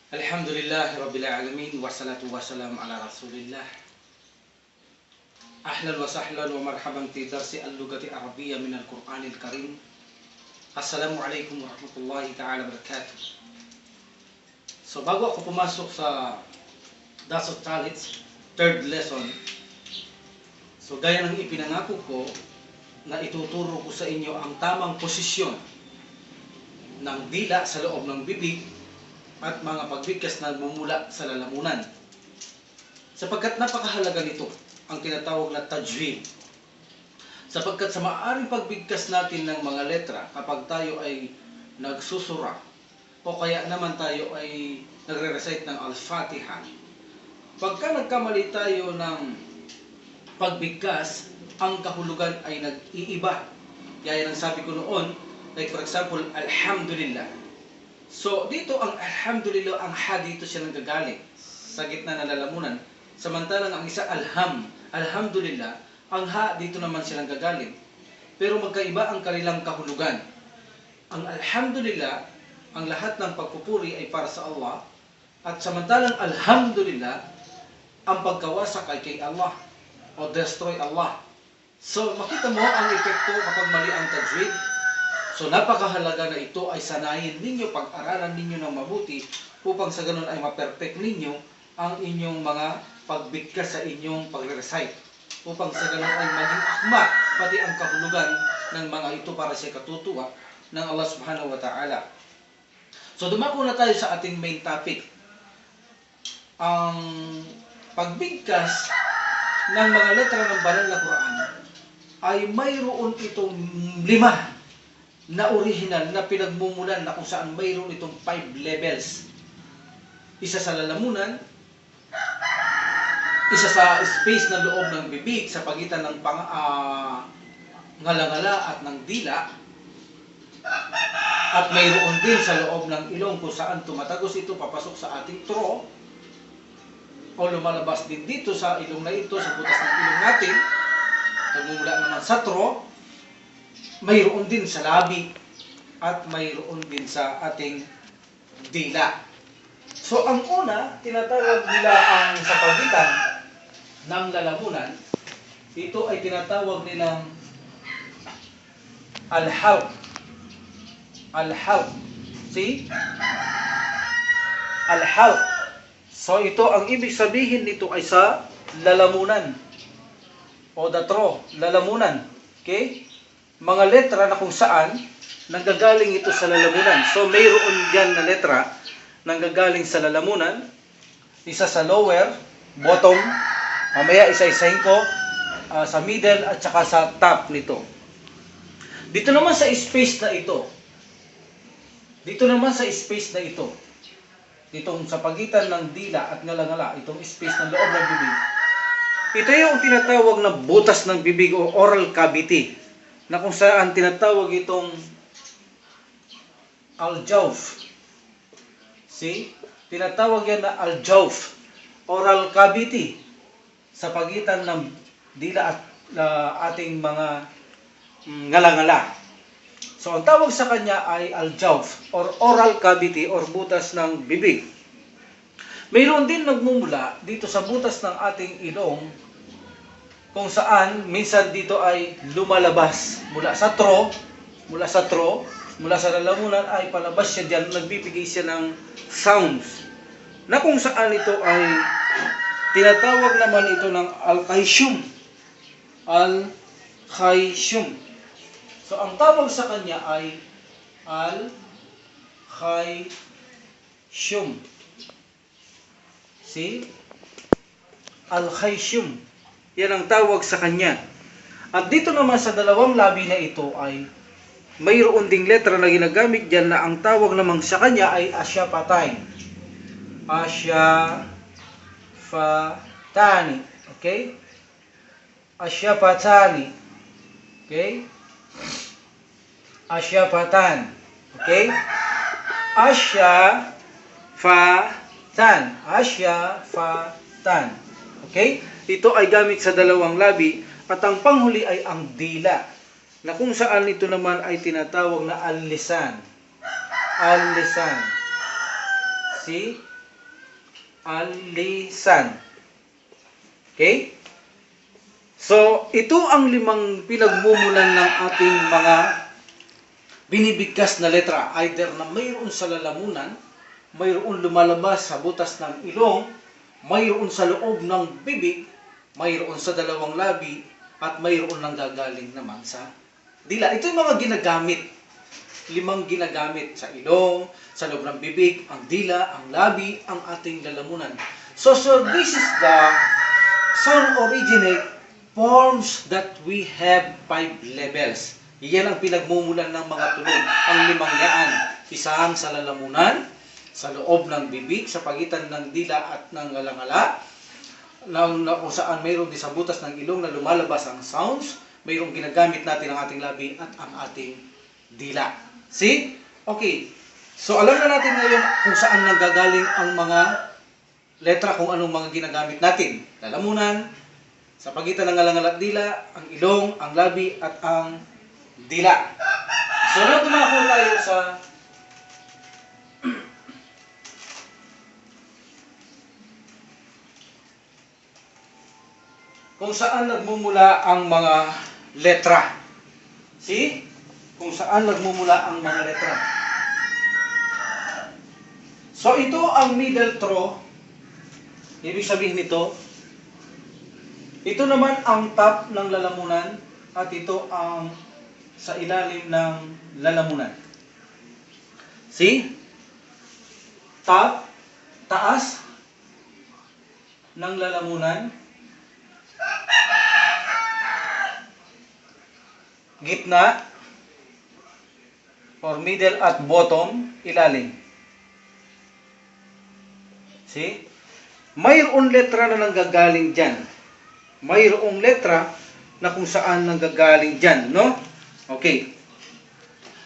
Alhamdulillah Rabbil Alamin wassalatu wassalam ala Rasulillah. Ahlan wa sahlan wa marhaban fi darsi al-lugati arabiyya min al-Qur'anil Karim. Assalamualaikum warahmatullahi ta'ala wabarakatuh. So bago ako pumasok sa Dasot College, third lesson, so gaya ng ipinangako ko na ituturo ko sa inyo ang tamang posisyon ng dila sa loob ng bibig at mga pagbigkas na mumula sa lalamunan. Sapagkat napakahalaga nito ang tinatawag na tajwid. Sapagkat sa maaaring pagbigkas natin ng mga letra kapag tayo ay nagsusura o kaya naman tayo ay nagre-recite ng Al-Fatiha, pagka nagkamali tayo ng pagbigkas, ang kahulugan ay nag-iiba. Gaya ng sabi ko noon, like for example, Alhamdulillah. So, dito ang alhamdulillah, ang ha dito siya nanggagaling sa gitna ng lalamunan. Samantalang ang isa alhamdulillah, ang ha dito naman siya nanggagaling. Pero magkaiba ang kanilang kahulugan. Ang alhamdulillah, ang lahat ng pagpupuri ay para sa Allah. At samantalang alhamdulillah, ang pagkawasak ay kay Allah o destroy Allah. So, makita mo ang epekto kapag mali ang tajwid. So napakahalaga na ito ay sanayin ninyo, pag-aralan ninyo ng mabuti upang sa ganun ay ma-perfect ninyo ang inyong mga pagbigkas sa inyong pagre-recite. Upang sa ganun ay maging akma pati ang kahulugan ng mga ito para sa katutuwa ng Allah subhanahu wa ta'ala. So dumako na tayo sa ating main topic. Ang pagbigkas ng mga letra ng banal na Quran ay mayroon itong 5 na original na pinagmumulan na kung saan mayroon itong 5 levels. Isa sa lalamunan, isa sa space na loob ng bibig sa pagitan ng ngala-ngala at ng dila, at mayroon din sa loob ng ilong kung saan tumatagos ito papasok sa ating throat o lumalabas din dito sa ilong na ito, sa butas ng ilong natin, nagmumula naman sa throat. Mayroon din sa labi at mayroon din sa ating dila. So ang una, tinatawag nila ang sa pagitan ng lalamunan, ito ay tinatawag nilang al-halq. Al-halq. See? Al-halq. So ito, ang ibig sabihin nito ay sa lalamunan o the throat, lalamunan. Okay? Mga letra na kung saan nanggagaling ito sa lalamunan. So mayroon dyan na letra nanggagaling sa lalamunan, isa sa lower, bottom, mamaya isa-isahin ko, sa middle at saka sa top nito. Dito naman sa space na ito, itong sa pagitan ng dila at ngala-ngala, itong space ng loob ng bibig, ito yung tinatawag na butas ng bibig o oral cavity, na kung saan tinatawag itong al-jawf. See? Tinatawag yan na al-jawf, oral cavity, sa pagitan ng dila at ating mga ngala-ngala. So, ang tawag sa kanya ay al-jawf, or oral cavity, or butas ng bibig. Mayroon din nagmumula dito sa butas ng ating ilong, kung saan minsan dito ay lumalabas mula sa throat, mula sa lalamunan ay palabas siya diyan, nagbibigay siya ng sounds. Na kung saan ito ay tinatawag naman ito ng al-khayshum. Al-khayshum. So ang tawag sa kanya ay al-khayshum. See? Al-khayshum. Yan ang tawag sa kanya. At dito naman sa dalawang labi na ito ay mayroon ding letra na ginagamit dyan na ang tawag naman sa kanya ay asyapatay. Asyapatani. Okay? Asyapatani. Okay? Asyapatan. Okay? Asyafatan. Asyafatan. Okay? Ito ay gamit sa dalawang labi at ang panghuli ay ang dila, na kung saan ito naman ay tinatawag na al-lisan. Al-lisan. See? alisan. Okay? So, ito ang 5 pinagmumulan ng ating mga binibigkas na letra. Either na mayroon sa lalamunan, mayroon lumalabas sa butas ng ilong, mayroon sa loob ng bibig, mayroon sa dalawang labi, at mayroon nang gagaling naman sa dila. Ito yung mga ginagamit. 5 ginagamit sa ilong, sa loob ng bibig, ang dila, ang labi, ang ating lalamunan. So this is the sound originate forms that we have 5 levels. Iyan ang pinagmumulan ng mga tunog. Ang 5 yaan. Isang sa lalamunan, sa loob ng bibig, sa pagitan ng dila at ng ngalangala, kung saan mayroon din sa butas ng ilong na lumalabas ang sounds, mayroong ginagamit natin ang ating labi at ang ating dila. See? Okay. So alam na natin ngayon kung saan nanggagaling ang mga letra, kung anong mga ginagamit natin. Lalamunan, sa pagitan ng ngalangala at dila, ang ilong, ang labi at ang dila. So now tumako tayo sa kung saan nagmumula ang mga letra. See? Kung saan nagmumula ang mga letra. So ito ang middle throw. Ibig sabihin nito, ito naman ang top ng lalamunan at ito ang sa ilalim ng lalamunan. See? Top, taas ng lalamunan, gitna, or middle at bottom, ilalim. See? Mayroong letra na nanggagaling dyan. Mayroong letra na kung saan nanggagaling dyan, no? Okay.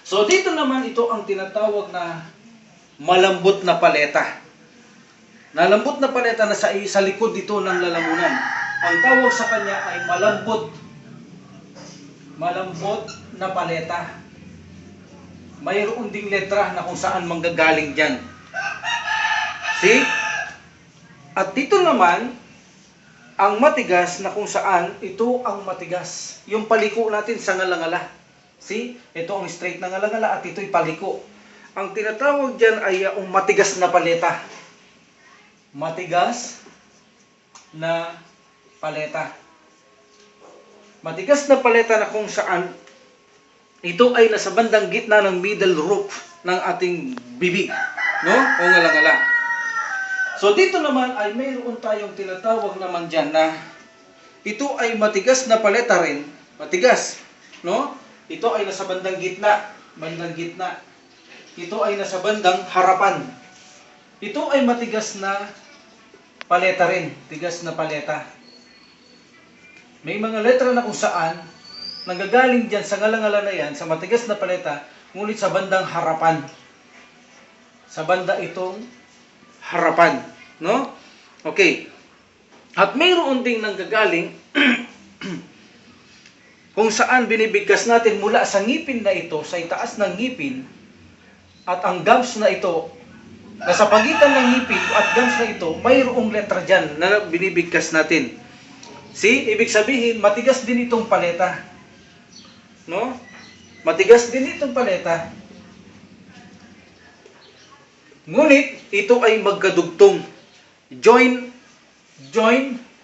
So, dito naman ito ang tinatawag na malambot na paleta. Malambot na paleta na sa likod dito ng lalamunan. Ang tawag sa kanya ay malambot na paleta. Mayroon ding letra na kung saan manggagaling dyan. See? At dito naman, ang matigas na kung saan ito ang matigas. Yung paliko natin sa ngalangala. See? Ito ang straight na ngalangala at ito'y paliko. Ang tinatawag dyan ay ang matigas na paleta. Matigas na paleta. Matigas na paleta na kung saan ito ay nasa bandang gitna ng middle roof ng ating bibig, no? O ngalangala. So dito naman ay mayroon tayong tinatawag naman dyan na ito ay matigas na paleta rin. Matigas, no? Ito ay nasa bandang gitna. Bandang gitna. Ito ay nasa bandang harapan. Ito ay matigas na paleta rin. Tigas na paleta. May mga letra na kung saan nanggagaling dyan sa ngalangala na yan, sa matigas na paleta, ngunit sa bandang harapan. Sa banda itong harapan. No? Okay. At mayroon ding nanggagaling kung saan binibigkas natin mula sa ngipin na ito, sa itaas ng ngipin, at ang gums na ito, nasa pagitan ng ngipin at gums na ito, mayroong letra dyan na binibigkas natin. See? Ibig sabihin, matigas din itong paleta. No? Matigas din itong paleta. Ngunit, ito ay magkadugtong. Join,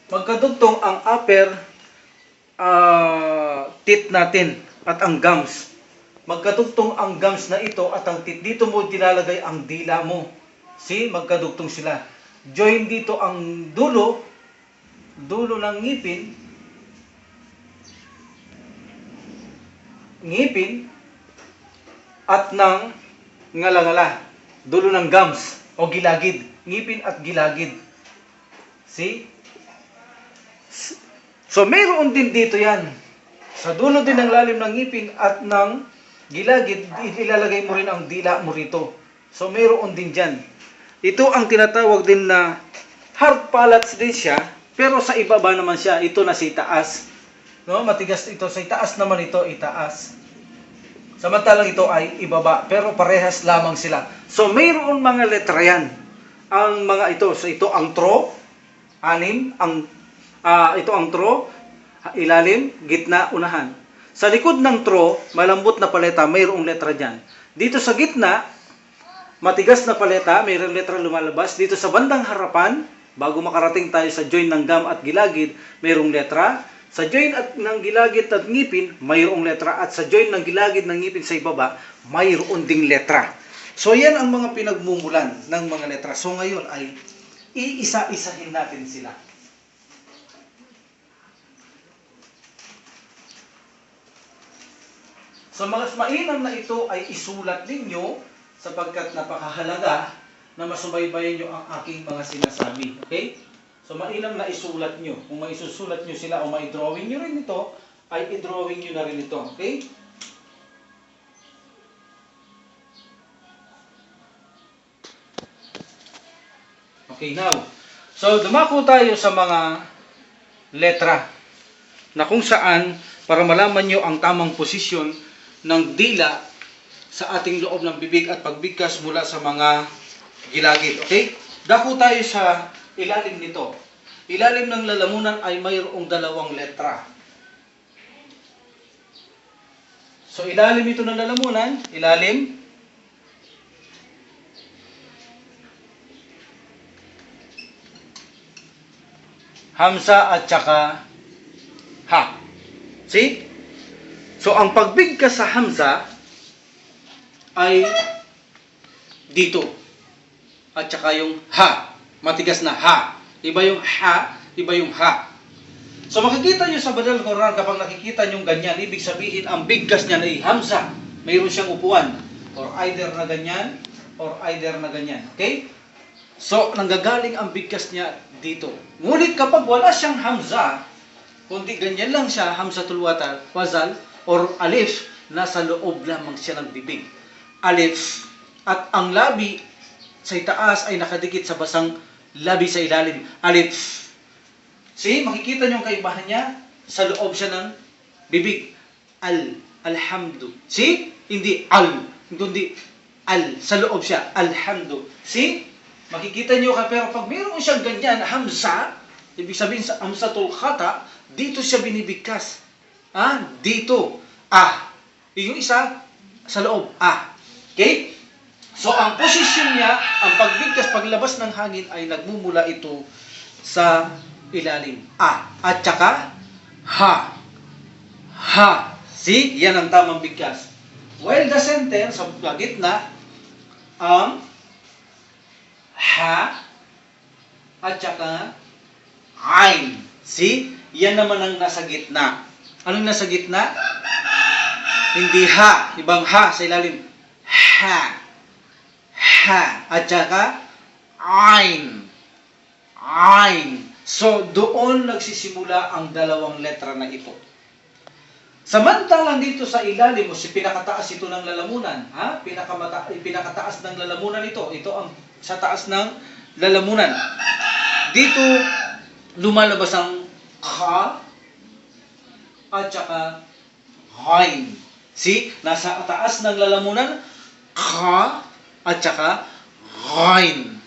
magkadugtong ang upper teeth natin at ang gums. Magkadugtong ang gums na ito at ang teeth. Dito mo tilalagay ang dila mo. See? Magkadugtong sila. Join dito ang dulo ng ngipin at ng ngalangala. Dulo ng gums o gilagid. Ngipin at gilagid. See? So, mayroon din dito yan. Sa dulo din ng lalim ng ngipin at ng gilagid, ilalagay mo rin ang dila mo rito. So, mayroon din dyan. Ito ang tinatawag din na hard palates din siya, pero sa ibaba naman siya. Ito na sa itaas. No? Matigas ito. Sa itaas naman ito, itaas. Samantalang ito ay ibaba, pero parehas lamang sila. So, mayroon mga letra yan ang mga ito. So ito ang tro, anim, ito ang tro, ilalim, gitna, unahan. Sa likod ng tro, malambot na paleta, mayroong letra dyan. Dito sa gitna, matigas na paleta, mayroong letra lumalabas. Dito sa bandang harapan, bago makarating tayo sa join ng gum at gilagid, mayroong letra. Sa join ng gilagid at ngipin, mayroong letra. At sa join ng gilagid ng ngipin sa ibaba, mayroon ding letra. So yan ang mga pinagmumulan ng mga letra. So ngayon ay iisa-isahin natin sila. So mas mainam na ito ay isulat ninyo sapagkat napakahalaga na masubaybayan nyo ang aking mga sinasabi. Okay? So mainam na isulat nyo. Kung maisusulat nyo sila o ma-drawing nyo rin ito, ay i-drawing nyo na rin ito. Okay? Okay, now. So dumako tayo sa mga letra na kung saan para malaman nyo ang tamang posisyon ng dila sa ating loob ng bibig at pagbigkas mula sa mga gilagid. Okay? Dako tayo sa ilalim nito. Ilalim ng lalamunan ay mayroong dalawang letra. So ilalim ito ng lalamunan, ilalim, hamsa at saka ha. See? So, ang pagbigkas sa hamsa ay dito. At saka yung ha. Matigas na ha. Iba yung ha, iba yung ha. So, makikita nyo sa Badal Quran kapag nakikita nyo ganyan, ibig sabihin ang bigkas niya ay hamsa. Mayroon siyang upuan. Or either na ganyan, or either na ganyan. Okay? So, nanggagaling ang bigkas niya dito. Ngunit kapag wala siyang hamza, kundi ganyan lang siya, hamzatul wazal, or alif, nasa loob lamang siya ng bibig. Alif. At ang labi sa itaas ay nakadikit sa basang labi sa ilalim. Alif. See, makikita niyo ang kaibahan niya. Sa loob siya ng bibig. Alhamdu. See? Hindi hindi al. Sa loob siya. Alhamdu. See? Makikita niyo ka, pero pag mayroon siyang ganyan, hamza, ibig sabihin sa hamzatul khata, dito siya binibigkas. Dito. Yung isa, sa loob. Okay? So, ang posisyon niya, ang pagbigkas, paglabas ng hangin, ay nagmumula ito sa ilalim. At saka, ha. Ha. See? Yan ang tamang bigkas. While the sentence, sa gitna, ang ha, at saka, ain. See? Yan naman ang nasa gitna. Anong nasa gitna? Hindi ha. Ibang ha sa ilalim. Ha. Ha. At saka, ain. Ain. So, doon nagsisimula ang dalawang letra na ito. Samantalang dito sa ilalim, pinakataas ito ng lalamunan. Pinakataas ng lalamunan ito. Ito ang sa taas ng lalamunan. Dito, lumalabas ang ka, at saka hain. See? Nasa taas ng lalamunan, ka, at saka hain.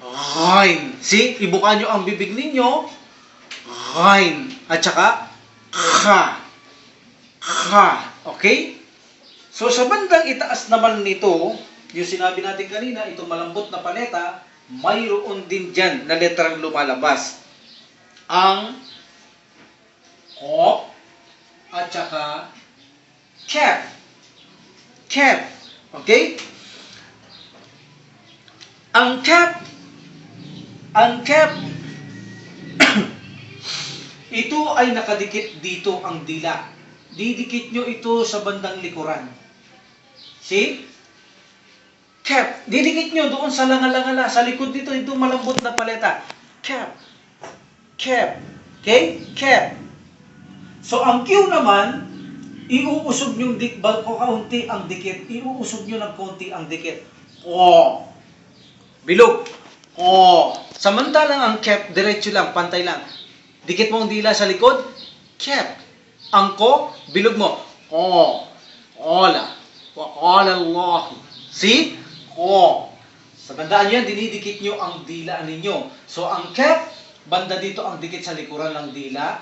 Hain. See? Ibuka nyo ang bibig ninyo, hain. At saka ka. Ka. Okay? So, sa bandang itaas naman nito, yung sinabi natin kanina, itong malambot na paleta, mayroon din dyan na letrang lumalabas. Ang ko, at saka cap. Cap. Okay? Ang cap, ito ay nakadikit dito ang dila. Didikit nyo ito sa bandang likuran. See? Cap. Didikit nyo doon sa langala-langala. Sa likod dito, ito malambot na paleta. Cap. Cap. Okay? Cap. So, ang Q naman, iuusog nyo kaunti ang dikit. Iuusog nyo ng konti ang dikit. O. Bilog. O. Samantalang ang cap, diretso lang, pantay lang. Dikit mo ang dila sa likod, cap. Ang ko, bilog mo. O. Ola. Wa qala Allah. See? Ko. Sa bandaan yan, dinidikit nyo ang dila ninyo. So, ang kef, banda dito ang dikit sa likuran ng dila.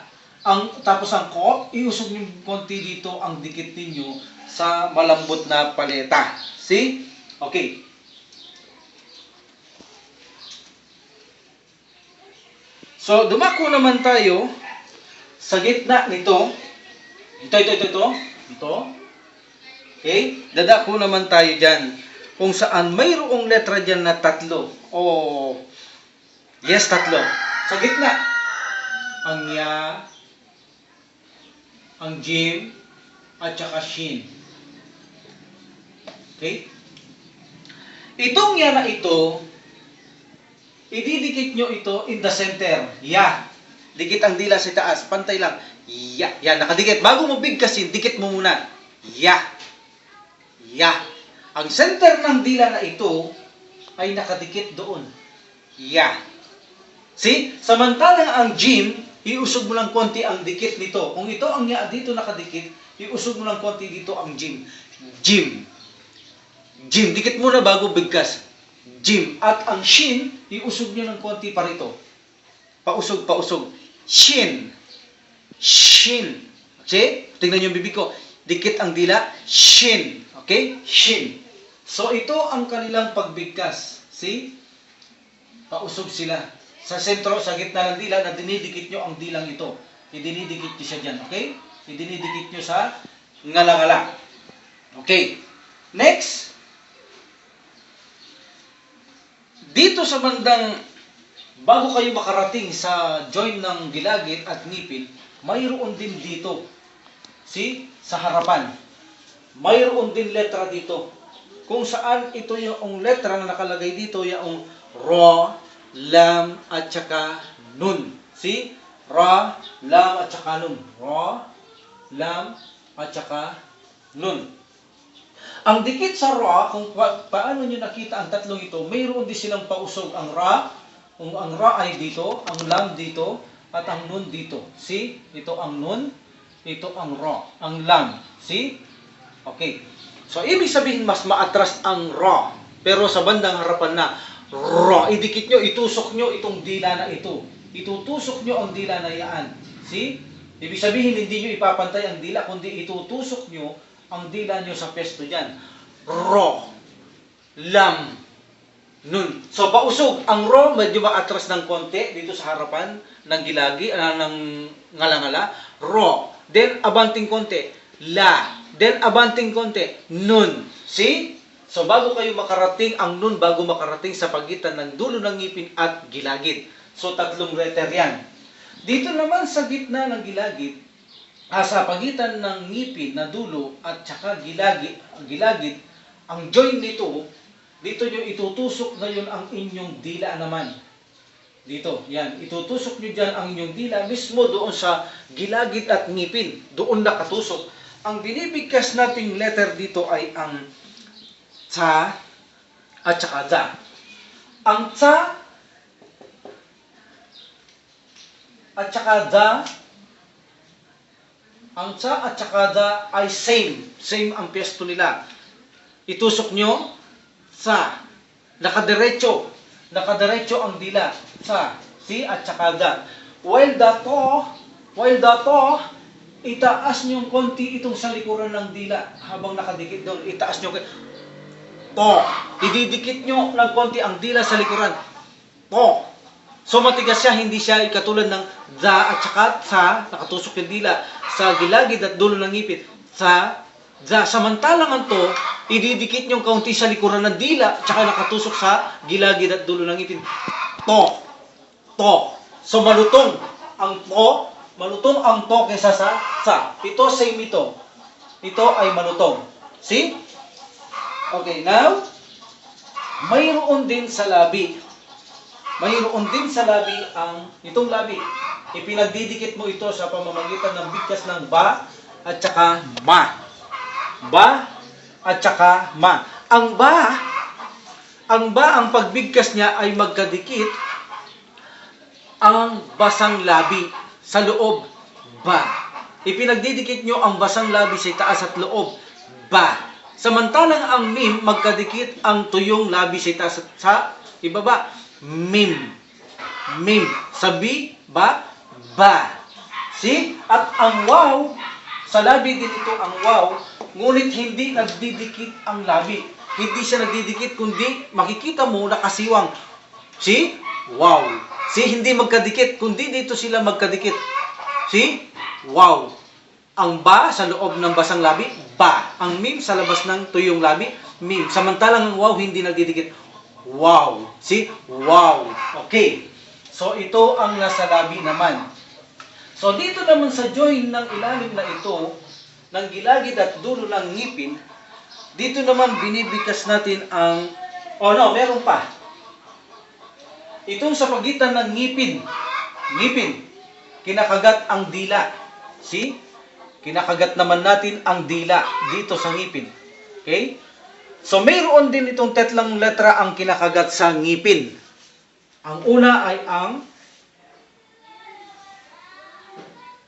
Tapos ang ko, iusog nyo konti dito ang dikit ninyo sa malambot na paleta. See? Okay. So, dumako naman tayo sa gitna nito. Ito. Okay? Dadako naman tayo dyan. Kung saan mayroong letra dyan na tatlo. Yes, tatlo. Sa gitna. Ang ya, ang jim, at saka shin. Okay? Itong ya na ito, ididikit nyo ito in the center. Ya. Dikit ang dila sa taas. Pantay lang. Ya. Yan, nakadikit. Bago mo bigkasin, dikit mo muna. Ya. Ya. Ang center ng dila na ito ay nakadikit doon. Ya. See? Samantalang ang jim, iusog mo lang konti ang dikit nito. Kung ito ang ya dito nakadikit, iusog mo lang konti dito ang jim. Jim. Jim. Dikit muna bago bigkas. Jim. At ang shin, iusog nyo ng konti pa rito. Pausog. Shin. Shin. Okay? Tingnan nyo yung bibig ko. Dikit ang dila. Shin. Okay? Shin. So, ito ang kanilang pagbigkas. See? Pausog sila. Sa sentro, sa gitna ng dila, na dinidikit nyo ang dilang ito. Idinidikit nyo siya dyan. Okay? Idinidikit nyo sa ngala-ngala. Okay. Next. Dito sa bandang, bago kayo makarating sa join ng gilagid at ngipin, mayroon din dito. See? Sa harapan. Mayroon din letra dito. Kung saan ito yung letra na nakalagay dito, yung ra, lam, at saka nun. See? Ra, lam, at saka nun. Ra, lam, at saka nun. Ang dikit sa ra, kung paano nyo nakita ang tatlong ito, mayroon din silang pausog. Ang ra ay dito, ang lam dito, at ang nun dito. See? Ito ang nun, ito ang ra, ang lam. See? Okay. So, ibig sabihin, mas maatras ang ra. Pero sa bandang harapan na, ra, idikit nyo, itusok nyo itong dila na ito. Itutusok nyo ang dila na yaan. See? Ibig sabihin, hindi nyo ipapantay ang dila, kundi itutusok nyo ang dila nyo sa pesto dyan. Ra, lam, nun. So, pausog. Ang ra, medyo maatras ng konti dito sa harapan ng gilagi, ng ngala-ngala. Ra. Then, abanting konti. La. Then, abanting konti. Nun. See? So, bago kayo makarating, ang nun bago makarating sa pagitan ng dulo ng ngipin at gilagid. So, tatlong letter yan. Dito naman sa gitna ng gilagid, sa pagitan ng ngipin na dulo at saka gilagid, ang joint nito, dito nyo itutusok ngayon ang inyong dila naman. Dito, yan. Itutusok nyo dyan ang inyong dila mismo doon sa gilagid at ngipin. Doon nakatusok. Ang binibigkas nating letter dito ay ang tsa at saka da. Ang tsa at saka da, ang tsa at saka da ay same. Same ang pwesto nila. Itusok nyo, tsa. Nakadiretso. Nakadiretso ang dila. Tsa. Si at saka da. While the to, itaas nyo konti itong sa likuran ng dila habang nakadikit doon. Itaas nyo to. Ididikit nyo ng konti ang dila sa likuran. To. So matigas siya, hindi siya katulad ng da at saka sa, nakatusok yung dila sa gilagid at dulo ng ngipin. Sa, da. Samantalang ang to, ididikit nyo kaunti sa likuran ng dila at saka nakatusok sa gilagid at dulo ng ngipin. To. To. So malutong ang to. Malutong ang to kaysa sa sa. Ito, same ito. Ito ay malutong. See? Okay, now, mayroon din sa labi. Mayroon din sa labi ang, itong labi. Ipinagdidikit mo ito sa pamamagitan ng bigkas ng ba at saka ma. Ba at saka ma. Ang ba, ang pagbigkas niya ay magkadikit ang basang labi. Sa loob, ba. Ipinagdidikit nyo ang basang labi sa taas at loob, ba. Samantalang ang mim, magkadikit ang tuyong labi sa itaas at sa ibaba. Mim. Mim. Sabi, ba, ba. See? At ang waw, sa labi din ito ang waw, ngunit hindi nagdidikit ang labi. Hindi siya nagdidikit, kundi makikita mo nakasiwang. See? Wow. See? Hindi magkadikit, kundi dito sila magkadikit. See? Wow. Ang ba sa loob ng basang labi, ba. Ang mim sa labas ng tuyong labi, mim. Samantalang ang wow hindi nagdidikit. Wow. See? Wow. Okay. So ito ang nasa labi naman. So dito naman sa join ng ilalim na ito, ng gilagid at dulo ng ngipin, dito naman binibigkas natin ang, meron pa. Itong sa pagitan ng ngipin, kinakagat ang dila. See? Kinakagat naman natin ang dila dito sa ngipin. Okay? So, mayroon din itong tatlong letra ang kinakagat sa ngipin. Ang una ay ang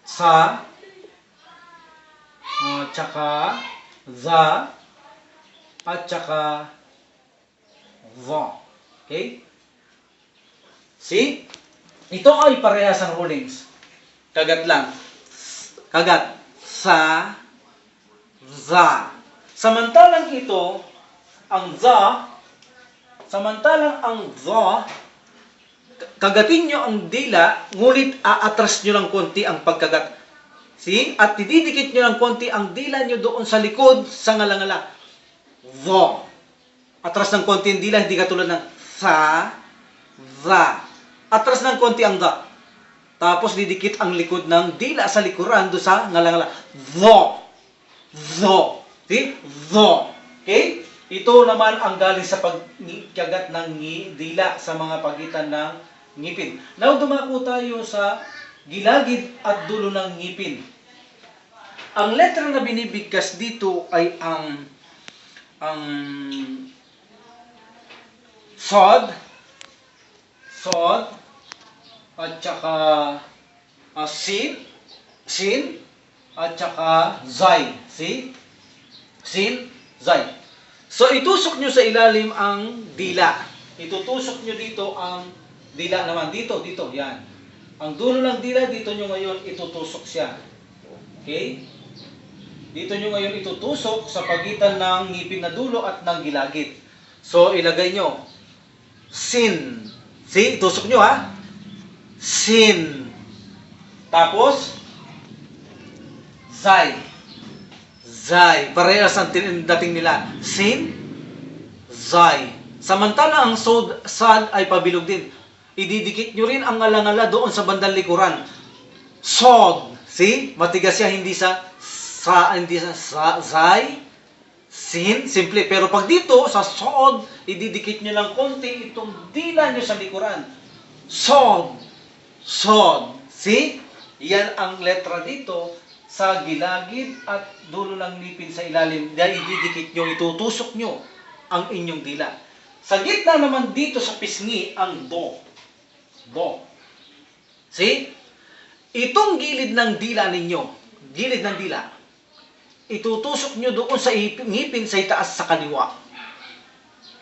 sa, tsaka za, at tsaka va. Okay? See? Ito ay parehas ang rulings. Kagat lang. Kagat. Sa, za. Samantalang ito, ang za, kagatin nyo ang dila, ngulit aatras nyo ng konti ang pagkagat. See? At didikit nyo ng konti ang dila nyo doon sa likod, sa ngalangala. Vo. Atras ng konti ang dila, hindi katulad ng sa, za. Atras ng konti ang za. Tapos didikit ang likod ng dila sa likuran do sa ngalangala. Vo. Vo. See? Vo. Okay? Ito naman ang galing sa pagkagat ng dila sa mga pagitan ng ngipin. Now, dumako tayo sa gilagid at dulo ng ngipin. Ang letra na binibigkas dito ay ang sod, at saka sin, at saka zay. See? Sin, zay. So, itusok nyo sa ilalim ang dila. Itutusok nyo dito ang dila naman. Dito, yan. Ang dulo ng dila, dito nyo ngayon itutusok siya. Okay? Dito nyo ngayon itutusok sa pagitan ng ngipin na dulo at ng gilagid. So, ilagay nyo. Sin. See? Itusok nyo ha. Sin. Tapos, zay. Zay. Parehas ang dating nila. Sin, zay. Samantala ang sad ay pabilog din. Ididikit nyo rin ang ngala-ngala doon sa bandang likuran. Sod. See? Matigas siya, hindi sa zay. Sin, simple. Pero pag dito, sa sod, ididikit nyo lang konti itong dila nyo sa likuran. Sod. Sod. See? Yan ang letra dito sa gilagid at dulo ng ngipin sa ilalim. Dahil ididikit nyo, itutusok nyo ang inyong dila. Sa gitna naman dito sa pisngi, ang do. Do. See? Itong gilid ng dila ninyo, gilid ng dila, itutusok nyo doon sa ngipin sa itaas sa kaliwa.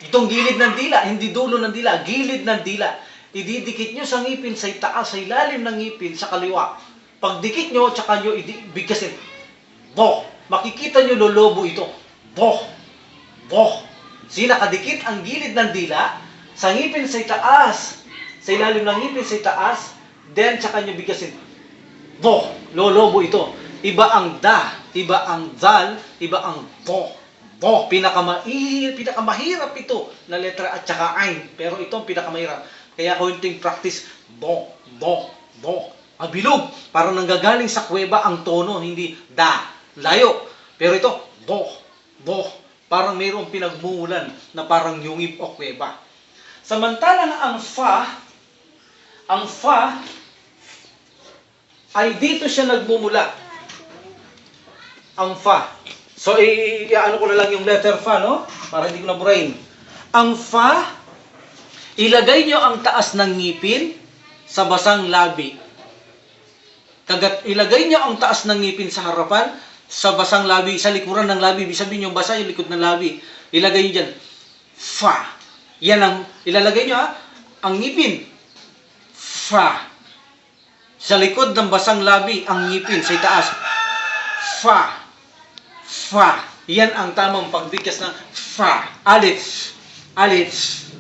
Itong gilid ng dila, hindi dulo ng dila, gilid ng dila. Ididikit nyo sa ngipin sa itaas, sa ilalim ng ngipin sa kaliwa. Pagdikit nyo, tsaka nyo bigkasin. Bo. Makikita nyo lolobo ito. Bo. Bo. See, nakadikit ang gilid ng dila sa ngipin sa itaas, sa ilalim ng ngipin sa itaas, then tsaka nyo bigkasin. Bo. Lolobo ito. Iba ang da, iba ang zal, iba ang bo. Bo. Pinakamahirap ito na letra at tsaka ain. Pero ito ang pinakamahirap. Kaya konting practice. Bo. Bo. Bo. Mabilog. Parang nanggagaling sa kuweba ang tono, hindi da. Layo. Pero ito, do. Do. Parang mayroong pinagmumulan na parang yungib o kuweba. Samantalang ang fa ay dito siya nagmumula. Ang fa. So, ano ko na lang yung letter fa, no? Para hindi ko naburahin. Ang fa, ilagay nyo ang taas ng ngipin sa basang labi. Ilagay nyo ang taas ng ngipin sa harapan, sa basang labi, sa likuran ng labi. Ibig sabihin yung basa, yung likod ng labi. Ilagay nyo dyan. Fa. Yan ang, ilalagay nyo ang ngipin. Fa. Sa likod ng basang labi, ang ngipin sa itaas. Fa. Fa. Yan ang tamang pagbigkas ng fa. Alif. Alif.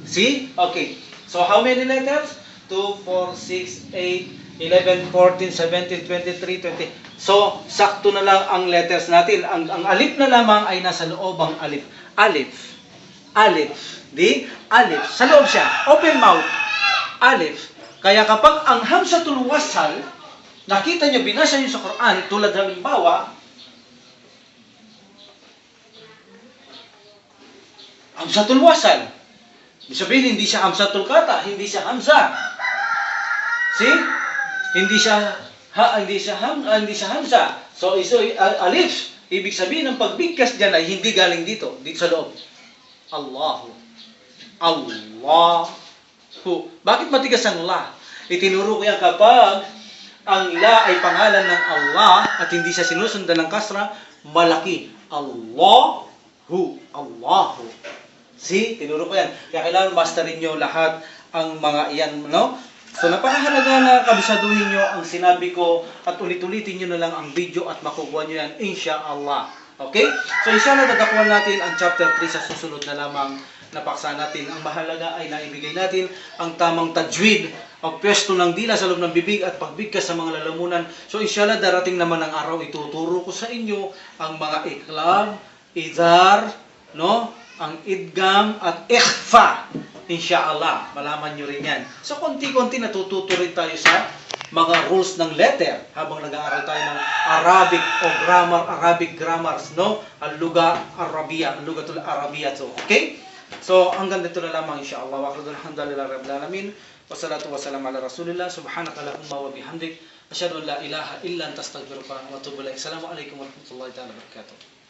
See? Okay. So, how many letters? 2, 4, 6, 8, 11, 14, 17, 23, 20. So, sakto na lang ang letters natin. Ang alif na lamang ay nasa loob ang alif. Alif. Alif. Di? Alif. Sa loob siya. Open mouth. Alif. Kaya kapag ang hamzatul wasal, nakita nyo, binasa nyo sa Quran, tulad halimbawa, hamzatul wasal. Ibig sabihin, hindi siya hamzatul kata, hindi siya hamza. See? Hindi siya hamza. So, alif. Ibig sabihin, ang pagbigkas dyan ay hindi galing dito sa loob. Allahu. Allahu. Bakit matigas ang la? Itinuro ko yan kapag ang la ay pangalan ng Allah at hindi siya sinusundan ng kasra, malaki. Allahu. Allahu. See? Tinuro ko yan. Kaya kailangan masterin nyo lahat ang mga iyan, no? So, napakahalaga na kabisaduhin nyo ang sinabi ko at ulit-ulitin nyo na lang ang video at makukuha nyo yan, inshallah. Okay? So, inshallah, dadakuan natin ang chapter 3 sa susunod na lamang napaksa natin. Ang mahalaga ay naibigay natin ang tamang tajwid o pwesto ng dila sa loob ng bibig at pagbigkas sa mga lalamunan. So, inshallah, darating naman ang araw, ituturo ko sa inyo ang mga iklab, idhar, no? Ang idgam at ikhfa. Inshallah, malaman nyo rin yan. So, konti-konti natututo rin tayo sa mga rules ng letter habang nag-aaral tayo ng Arabic o Arabic grammars, no? Al-Luga Arabiya, Al-Lugatul Arabiya to. Okay? So, hanggang dito na lamang inshallah. Wa alhamdulillah rabbil alamin. Wassalatu wassalamu ala rasulillah. Subhanaka allahumma wa bihamdik. Asyhadu an la ilaha illa anta astaghfiruka wa atubu ilaik. Assalamualaikum warahmatullahi wabarakatuh.